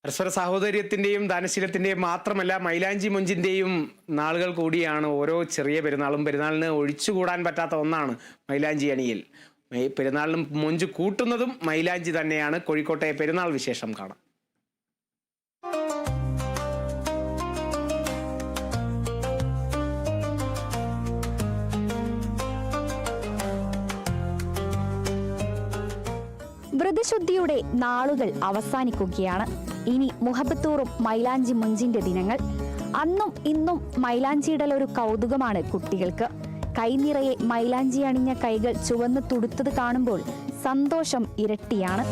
പരസ്പര സാഹോദര്യത്തിന്റെയും ദാനശീലത്തിന്റെയും മാത്രമല്ല മൈലാഞ്ചി മൊഞ്ചിന്റെയും നാളുകൾ കൂടിയാണ് ഓരോ ചെറിയ പെരുന്നാളും. പെരുന്നാളിന് ഒഴിച്ചുകൂടാൻ പറ്റാത്ത ഒന്നാണ് മൈലാഞ്ചി അണിയൽ. പെരുന്നാളിനും മൊഞ്ച് കൂട്ടുന്നതും മൈലാഞ്ചി തന്നെയാണ്. കോഴിക്കോട്ടെ പെരുന്നാൾ വിശേഷം കാണാം. വ്രതശുദ്ധിയുടെ നാളുകൾ അവസാനിക്കുകയാണ്. ഇനി മുഹബത്തൂറും മൈലാഞ്ചി മൊഞ്ചിന്റെ ദിനങ്ങൾ. അന്നും ഇന്നും മൈലാഞ്ചിയിടൽ ഒരു കൗതുകമാണ് കുട്ടികൾക്ക്. കൈനിറയെ മൈലാഞ്ചി അണിഞ്ഞ കൈകൾ ചുവന്ന് തുടുത്തത് കാണുമ്പോൾ സന്തോഷം ഇരട്ടിയാണ്.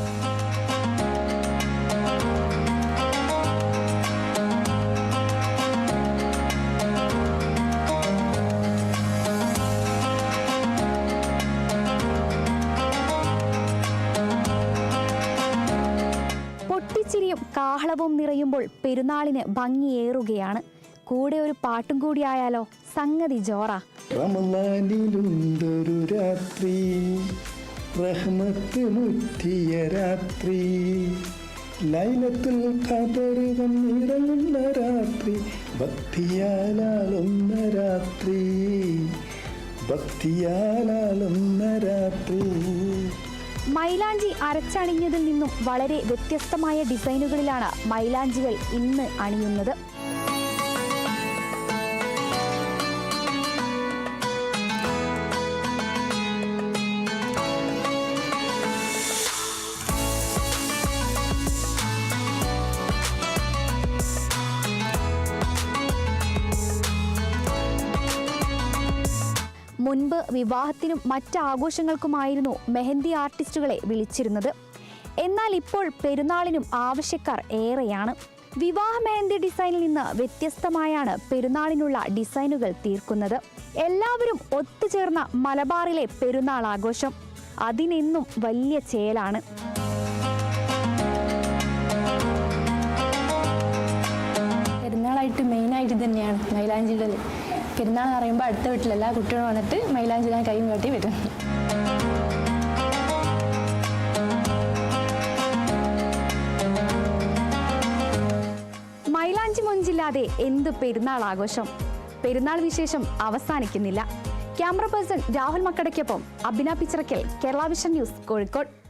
പൊട്ടിച്ചിരിയും കാഹളവും നിറയുമ്പോൾ പെരുന്നാളിന് ഭംഗിയേറുകയാണ്. കൂടെ ഒരു പാട്ടും കൂടിയായാലോ, സംഗതി ജോറ. റമളാനിലുണ്ടൊരു രാത്രി, റഹ്മത്ത് മുറ്റിയ രാത്രി, ലൈലത്തുൽ ഖദർ വന്നിറങ്ങുന്ന രാത്രി, ഭക്തിയാലാളുന്ന രാത്രി, ഭക്തിയാലാളുന്ന രാത്രി. മൈലാഞ്ചി അരച്ചണിഞ്ഞതിൽ നിന്നും വളരെ വ്യത്യസ്തമായ ഡിസൈനുകളിലാണ് മൈലാഞ്ചികൾ ഇന്ന് അണിയുന്നത്. മുൻപ് വിവാഹത്തിനും മറ്റ് ആഘോഷങ്ങൾക്കുമായിരുന്നു മെഹന്തി ആർട്ടിസ്റ്റുകളെ വിളിച്ചിരുന്നത്. എന്നാൽ ഇപ്പോൾ പെരുന്നാളിനും ആവശ്യക്കാർ ഏറെയാണ്. വിവാഹ മെഹന്തി ഡിസൈനിൽ നിന്ന് വ്യത്യസ്തമായാണ് പെരുന്നാളിനുള്ള ഡിസൈനുകൾ തീർക്കുന്നത്. എല്ലാവരും ഒത്തുചേർന്ന മലബാറിലെ പെരുന്നാൾ ആഘോഷം അതിനെന്നും വലിയ ചേലാണ്. പെരുന്നാളായിട്ട് മെയിനായിട്ട് തന്നെയാണ് മൈലാഞ്ചി ഇടൽ. പെരുന്നാൾ എന്ന് പറയുമ്പോൾ അടുത്ത വീട്ടിൽ എല്ലാ കുട്ടികളും വന്നിട്ട് മൈലാഞ്ചി ഇടാൻ കൈയും കാട്ടി വരും. മൈലാഞ്ചി മൊഞ്ചില്ലാതെ എന്ത് പെരുന്നാൾ ആഘോഷം. പെരുന്നാൾ വിശേഷം അവസാനിക്കുന്നില്ല. ക്യാമറ പേഴ്സൺ രാഹുൽ മക്കടയ്ക്കൊപ്പം അഭിന പിച്ചറക്കൽ, കേരള വിഷൻ ന്യൂസ്, കോഴിക്കോട്.